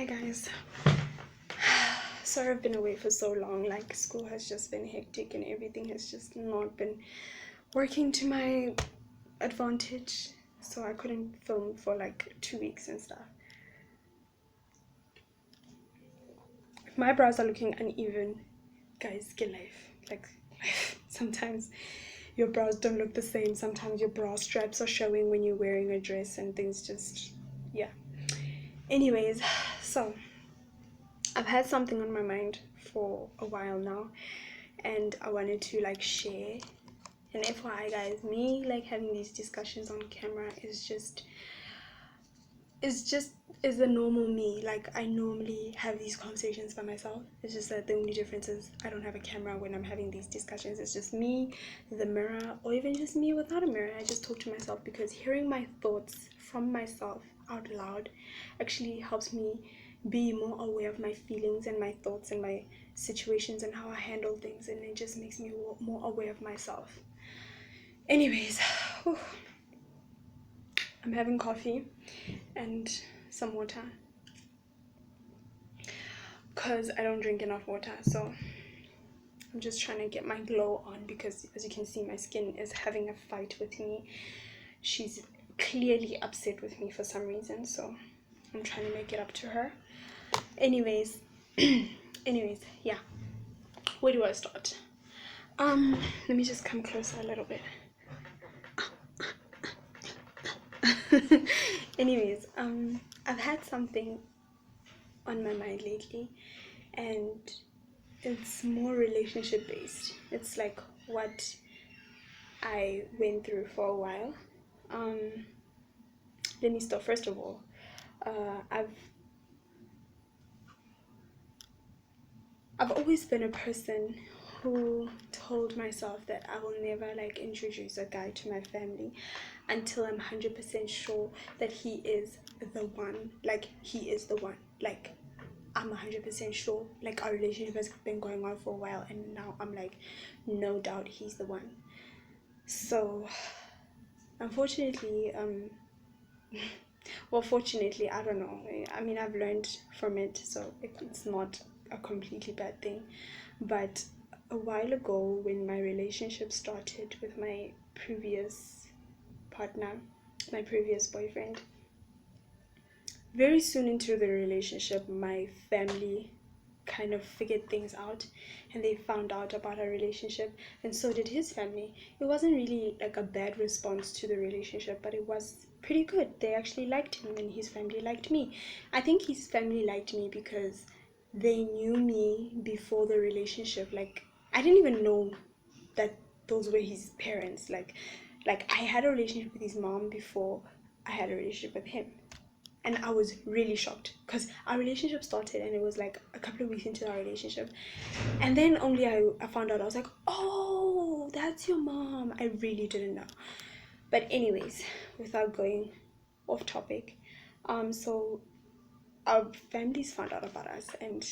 Hi guys. Sorry I've been away for so long. Like, school has just been hectic and everything has just not been working to my advantage, so I couldn't film for like 2 weeks and stuff. If my brows are looking uneven, guys, get life. Like, sometimes your brows don't look the same. Sometimes your brow straps are showing when you're wearing a dress and things just, yeah. Anyways, so I've had something on my mind for a while now, and I wanted to like share. And FYI guys, me like having these discussions on camera is the normal me. Like, I normally have these conversations by myself. It's just that the only difference is I don't have a camera when I'm having these discussions. It's just me, the mirror, or even just me without a mirror. I just talk to myself because hearing my thoughts from myself out loud actually helps me be more aware of my feelings and my thoughts and my situations and how I handle things, and it just makes me more aware of myself. Anyways, I'm having coffee and some water because I don't drink enough water, so I'm just trying to get my glow on because, as you can see, my skin is having a fight with me. She's clearly upset with me for some reason, so I'm trying to make it up to her. Anyways, yeah, where do I start? Let me just come closer a little bit. Anyways, I've had something on my mind lately, and it's more relationship based. It's like what I went through for a while. Let me start. First of all, I've always been a person who told myself that I will never like introduce a guy to my family until I'm 100% sure that he is the one. Like, he is the one. Like, I'm 100% sure. Like, our relationship has been going on for a while, and now I'm like, no doubt he's the one. So, unfortunately, well, fortunately, I don't know. I mean, I've learned from it, so it's not a completely bad thing. But a while ago, when my relationship started with my previous partner, my previous boyfriend, very soon into the relationship, my family kind of figured things out, and they found out about our relationship, and so did his family. It wasn't really like a bad response to the relationship, but it was pretty good. They actually liked him, and his family liked me. I think his family liked me because they knew me before the relationship. Like, I didn't even know that those were his parents. Like I had a relationship with his mom before I had a relationship with him, and I was really shocked because our relationship started and it was like a couple of weeks into our relationship, and then only I found out. I was like, oh, that's your mom. I really didn't know. But anyways, without going off topic, so our families found out about us, and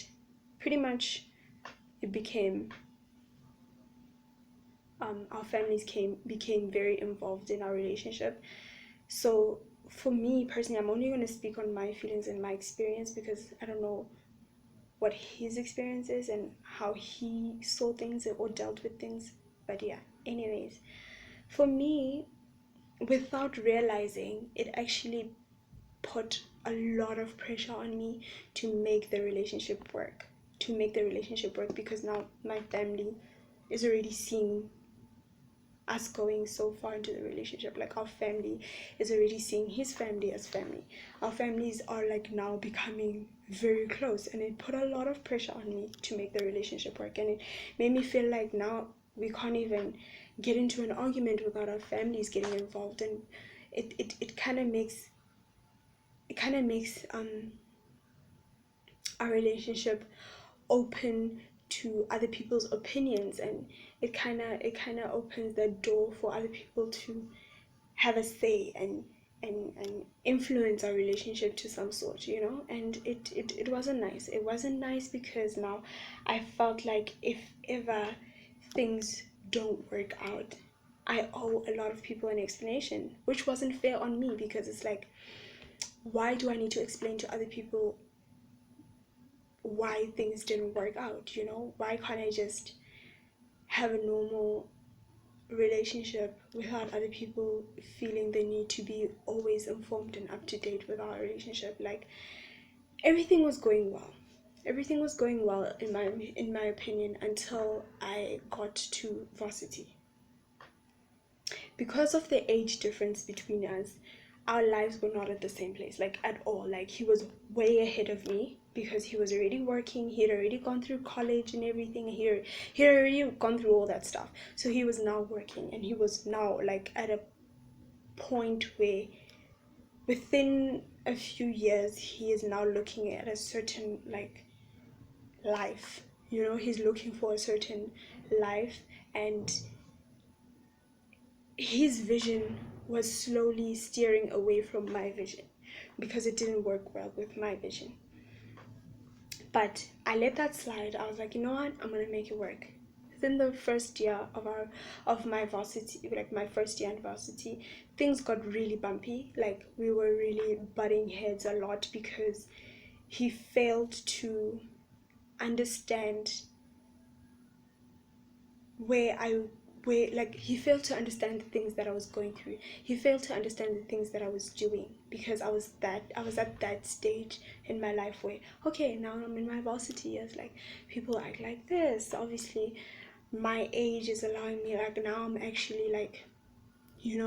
pretty much it became our families became very involved in our relationship. So for me personally, I'm only going to speak on my feelings and my experience because I don't know what his experience is and how he saw things or dealt with things. But yeah, anyways, for me, without realizing, it actually put a lot of pressure on me to make the relationship work. Because now my family is already seeing us going so far into the relationship. Like, our family is already seeing his family as family. Our families are like now becoming very close, and it put a lot of pressure on me to make the relationship work, and it made me feel like now we can't even get into an argument without our families getting involved. And it kind of makes our relationship open to other people's opinions, and it kind of opens the door for other people to have a say and influence our relationship to some sort, you know. And it wasn't nice. It wasn't nice because now I felt like if ever things don't work out, I owe a lot of people an explanation, which wasn't fair on me, because it's like, why do I need to explain to other people why things didn't work out. Why can't I just have a normal relationship without other people feeling the need to be always informed and up to date with our relationship? Like, everything was going well. Everything was going well in my opinion until I got to varsity. Because of the age difference between us, our lives were not at the same place, like at all. Like, he was way ahead of me because he was already working, he'd already gone through college and everything, he'd already gone through all that stuff. So he was now working, and he was now like at a point where within a few years he is now looking at a certain like life. He's looking for a certain life, and his vision was slowly steering away from my vision because it didn't work well with my vision. But I let that slide. I was like, you know what? I'm gonna make it work. Within the first year of my varsity, like my first year in varsity, things got really bumpy. Like, we were really butting heads a lot because he failed to understand where he failed to understand the things that I was going through. He failed to understand the things that I was doing because I was at that stage in my life where, okay, now I'm in my varsity years, like, people act like this. Obviously my age is allowing me, like, now I'm actually like,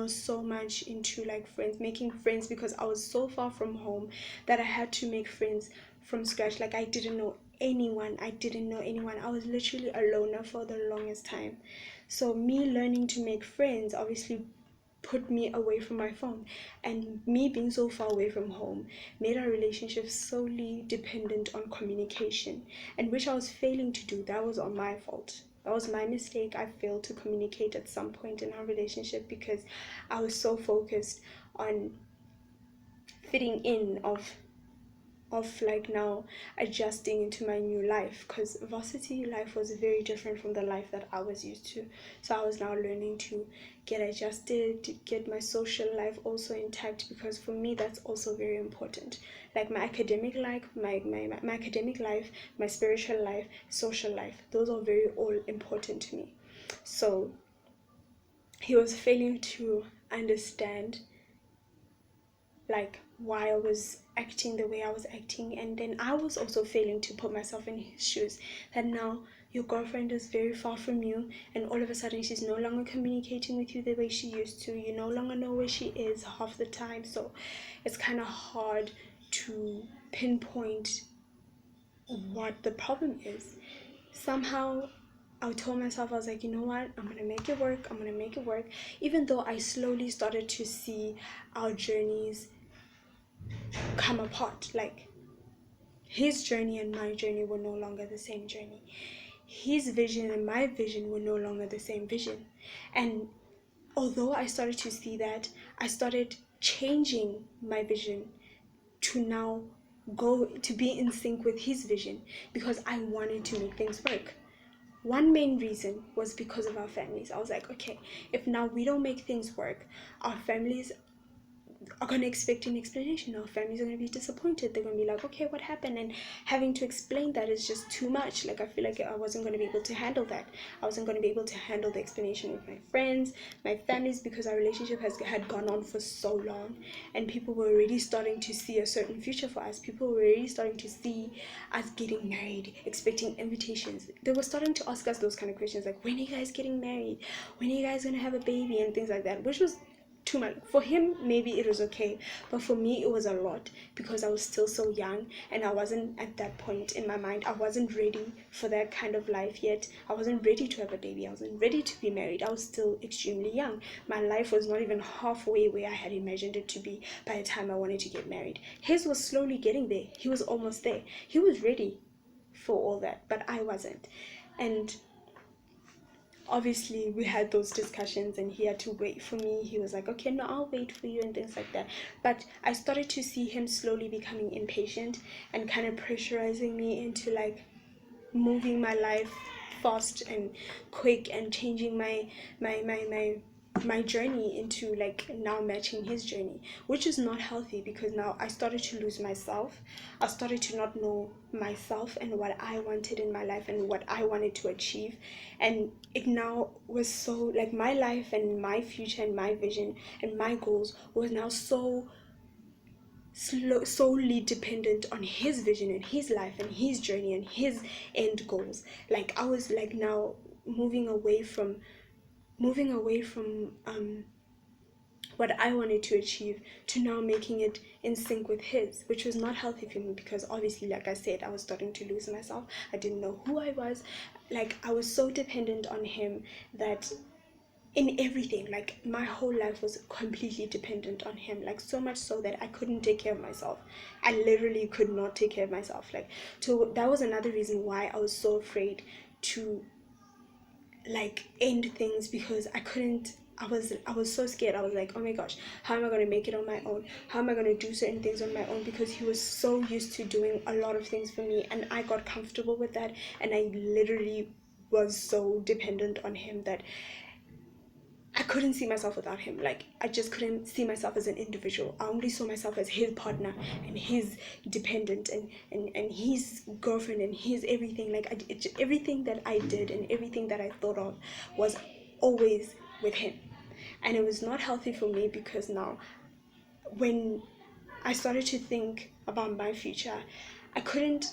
so much into like making friends, because I was so far from home that I had to make friends from scratch. Like, I didn't know anyone. I was literally a loner for the longest time. So me learning to make friends obviously put me away from my phone, and me being so far away from home made our relationship solely dependent on communication, and which I was failing to do. That was on my fault. That was my mistake. I failed to communicate at some point in our relationship because I was so focused on fitting in of like now adjusting into my new life, because varsity life was very different from the life that I was used to. So I was now learning to get adjusted, to get my social life also intact, because for me that's also very important. Like, my academic life, my academic life, my spiritual life, social life, those are very all important to me. So he was failing to understand like why I was acting the way I was acting, and then I was also failing to put myself in his shoes, that now your girlfriend is very far from you, and all of a sudden she's no longer communicating with you the way she used to. You no longer know where she is half the time, so it's kind of hard to pinpoint what the problem is. Somehow I told myself, I was like, you know what, I'm gonna make it work, even though I slowly started to see our journeys come apart. Like, his journey and my journey were no longer the same journey. His vision and my vision were no longer the same vision. And although I started to see that, I started changing my vision to now go to be in sync with his vision, because I wanted to make things work. One main reason was because of our families. I was like, okay, if now we don't make things work, our families are going to expect an explanation. Our families are going to be disappointed. They're going to be like, okay, what happened? And having to explain that is just too much. Like, I feel like I wasn't going to be able to handle that. I wasn't going to be able to handle the explanation with my friends, my families, because our relationship had gone on for so long, and people were already starting to see a certain future for us. People were already starting to see us getting married, expecting invitations. They were starting to ask us those kind of questions, like, when are you guys getting married? When are you guys going to have a baby? And things like that, which was too much. For him, maybe it was okay, but for me, it was a lot, because I was still so young, and I wasn't at that point in my mind. I wasn't ready for that kind of life yet. I wasn't ready to have a baby. I wasn't ready to be married. I was still extremely young. My life was not even halfway where I had imagined it to be by the time I wanted to get married. His was slowly getting there. He was almost there. He was ready for all that, but I wasn't. And obviously we had those discussions, and he had to wait for me. He was like, okay, no, I'll wait for you, and things like that. But I started to see him slowly becoming impatient and kind of pressurizing me into like moving my life fast and quick, and changing my my journey into like now matching his journey, which is not healthy, because now I started to lose myself. I started to not know myself and what I wanted in my life and what I wanted to achieve. And it now was so like my life and my future and my vision and my goals was now so solely dependent on his vision and his life and his journey and his end goals. Like I was like now moving away from what I wanted to achieve to now making it in sync with his, which was not healthy for me, because obviously, like I said, I was starting to lose myself. I didn't know who I was. Like I was so dependent on him that in everything, like my whole life was completely dependent on him, like so much so that I couldn't take care of myself. I literally could not take care of myself. Like, so that was another reason why I was so afraid to like end things, because I was so scared. I was like, oh my gosh, how am I going to make it on my own? How am I going to do certain things on my own? Because he was so used to doing a lot of things for me, and I got comfortable with that, and I literally was so dependent on him that I couldn't see myself without him. Like I just couldn't see myself as an individual. I only saw myself as his partner and his dependent and his girlfriend and his everything. Like everything that I did and everything that I thought of was always with him. And it was not healthy for me, because now when I started to think about my future, I couldn't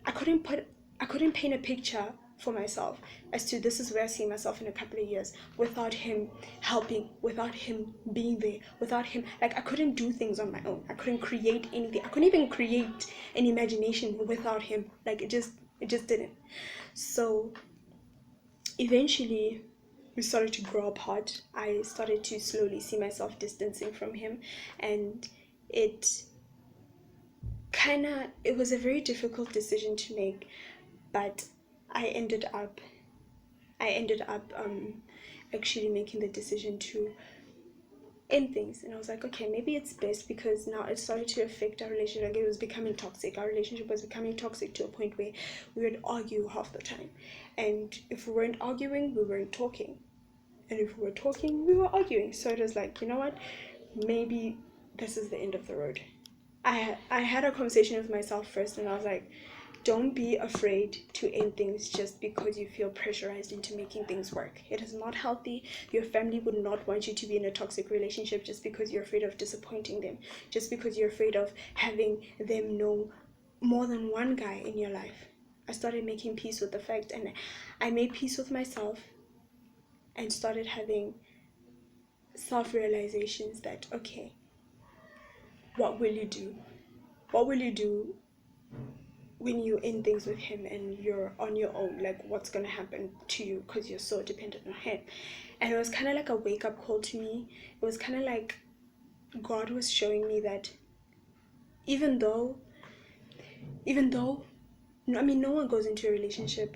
I couldn't put I couldn't paint a picture for myself as to this is where I see myself in a couple of years, without him helping, without him being there, without him. Like I couldn't do things on my own. I couldn't create anything. I couldn't even create an imagination without him. Like it just didn't. So eventually we started to grow apart. I started to slowly see myself distancing from him, and it it was a very difficult decision to make, but I ended up I ended up actually making the decision to end things. And I was like, okay, maybe it's best, because now it started to affect our relationship. Like it was becoming toxic. Our relationship was becoming toxic to a point where we would argue half the time, and if we weren't arguing, we weren't talking, and if we were talking, we were arguing. So it was like, you know what, maybe this is the end of the road. I had a conversation with myself first, and I was like, don't be afraid to end things just because you feel pressurized into making things work. It is not healthy. Your family would not want you to be in a toxic relationship just because you're afraid of disappointing them, just because you're afraid of having them know more than one guy in your life. I started making peace with the fact, and I made peace with myself and started having self-realizations that, okay, what will you do? What will you do when you end things with him and you're on your own? Like what's gonna happen to you because you're so dependent on him? And it was kind of like a wake-up call to me. It was kind of like God was showing me that even though I mean, no one goes into a relationship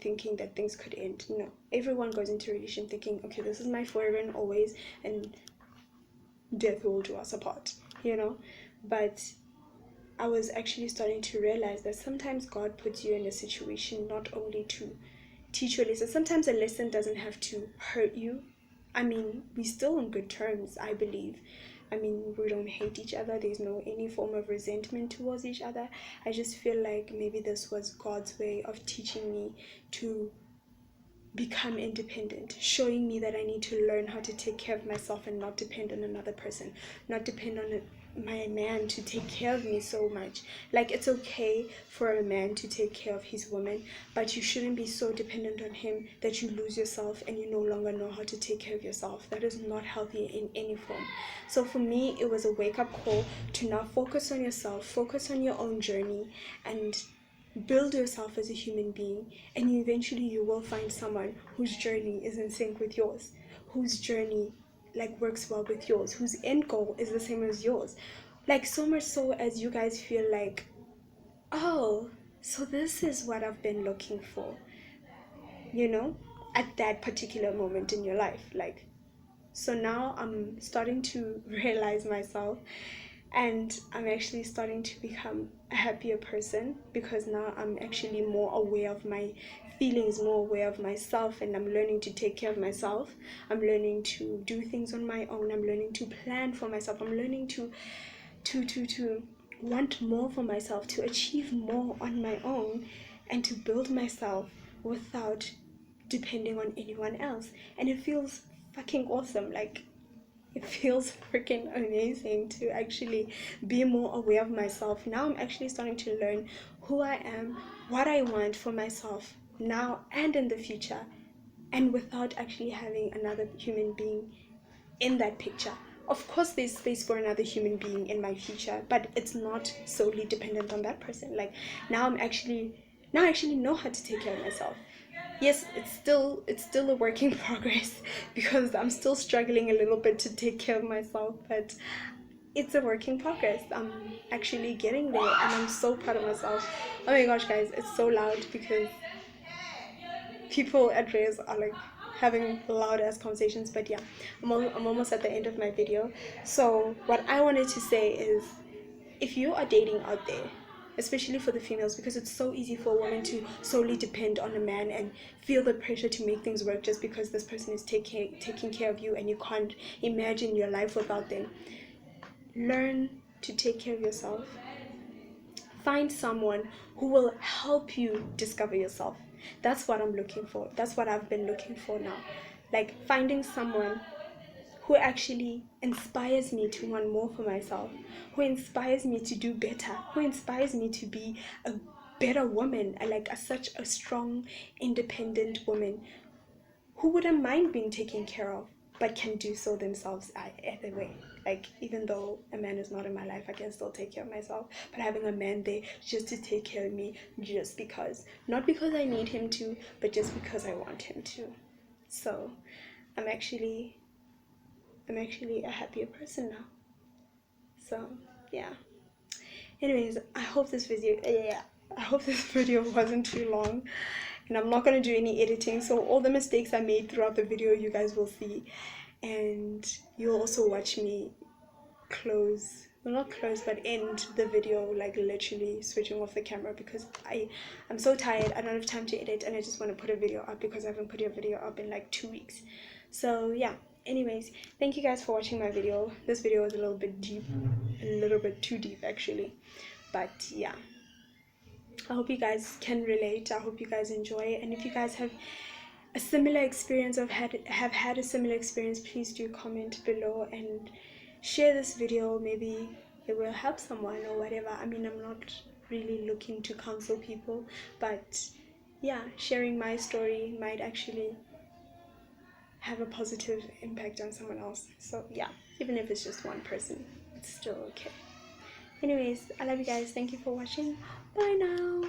thinking that things could end. No, everyone goes into a relationship thinking, okay, this is my forever and always, and death will do us apart, you know. But I was actually starting to realize that sometimes God puts you in a situation not only to teach you a lesson. Sometimes a lesson doesn't have to hurt you. I mean, we're still on good terms, I believe. I mean, we don't hate each other. There's no any form of resentment towards each other. I just feel like maybe this was God's way of teaching me to become independent, showing me that I need to learn how to take care of myself and not depend on another person, not depend on my man to take care of me so much. Like it's okay for a man to take care of his woman, but you shouldn't be so dependent on him that you lose yourself and you no longer know how to take care of yourself. That is not healthy in any form. So for me, it was a wake-up call to now focus on yourself, focus on your own journey, and build yourself as a human being, and eventually you will find someone whose journey is in sync with yours, whose journey like works well with yours, whose end goal is the same as yours. Like so much so as you guys feel like, oh, so this is what I've been looking for, you know, at that particular moment in your life. Like, so now I'm starting to realize myself, and I'm actually starting to become a happier person, because now I'm actually more aware of my feelings, more aware of myself, and I'm learning to take care of myself. I'm learning to do things on my own. I'm learning to plan for myself. I'm learning to want more for myself, to achieve more on my own, and to build myself without depending on anyone else. And it feels fucking awesome. Like, it feels freaking amazing to actually be more aware of myself. Now I'm actually starting to learn who I am, what I want for myself now and in the future, and without actually having another human being in that picture. Of course there's space for another human being in my future, but it's not solely dependent on that person. Like, now I actually know how to take care of myself. Yes, it's still a work in progress, because I'm still struggling a little bit to take care of myself, but it's a work in progress. I'm actually getting there, and I'm so proud of myself. Oh my gosh, guys, it's so loud because people at Reyes are like having loud ass conversations. But yeah, I'm almost at the end of my video. So what I wanted to say is, if you are dating out there, especially for the females, because it's so easy for a woman to solely depend on a man and feel the pressure to make things work just because this person is taking care of you and you can't imagine your life without them. Learn to take care of yourself. Find someone who will help you discover yourself. That's what I'm looking for. That's what I've been looking for now. Like, finding someone who actually inspires me to want more for myself, who inspires me to do better, who inspires me to be a better woman, such a strong, independent woman who wouldn't mind being taken care of, but can do so themselves either way. Like, even though a man is not in my life, I can still take care of myself, but having a man there just to take care of me, just because, not because I need him to, but just because I want him to. So I'm actually a happier person now. So yeah, anyways, I hope this video wasn't too long, and I'm not going to do any editing, so all the mistakes I made throughout the video you guys will see, and you'll also watch me end the video, like literally switching off the camera, because I'm so tired. I don't have time to edit, and I just want to put a video up because I haven't put a video up in like 2 weeks. So yeah, anyways, thank you guys for watching my video. This video was a little bit deep, a little bit too deep actually, but yeah, I hope you guys can relate. I hope you guys enjoy, and if you guys have a similar experience have had a similar experience, please do comment below and share this video. Maybe it will help someone or whatever. I mean, I'm not really looking to counsel people, but yeah, sharing my story might actually have a positive impact on someone else. So yeah, even if it's just one person, it's still okay. Anyways, I love you guys. Thank you for watching. Bye now.